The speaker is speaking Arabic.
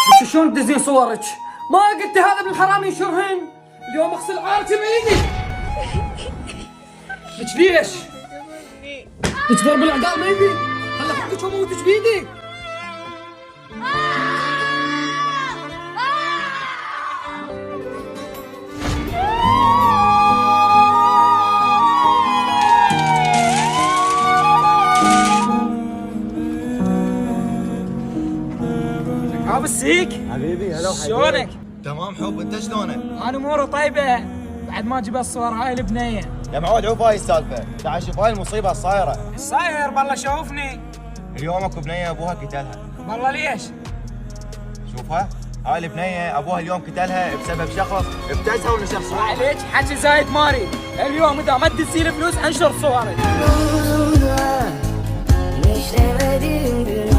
انت شلون تدزين صورك؟ ما قلت هذا ابن الحرام ينشرهن؟ اليوم اغسل عارتي بايدي. لك ليش؟ لك ضرب الاعداء ما يبي؟ خلي حقك واموتك بايدي. ابو السيك حبيبي هلا وحبيبي. شلونك؟ تمام حب، انت شلونك؟ انا اموري طيبه بعد ما جبت الصور هاي البنيه. يا معود عوف هاي السالفه، تعال شوف هاي المصيبه الصايره. صاير بالله شوفني. اليوم اكو بنيه ابوها قتلها. والله ليش؟ شوفها هاي البنيه ابوها اليوم قتلها بسبب شخص ابتزها ونشر صورها. عليك حكي زايد ماري. اليوم اذا ما تدزي الفلوس انشر صورك. Müştemedim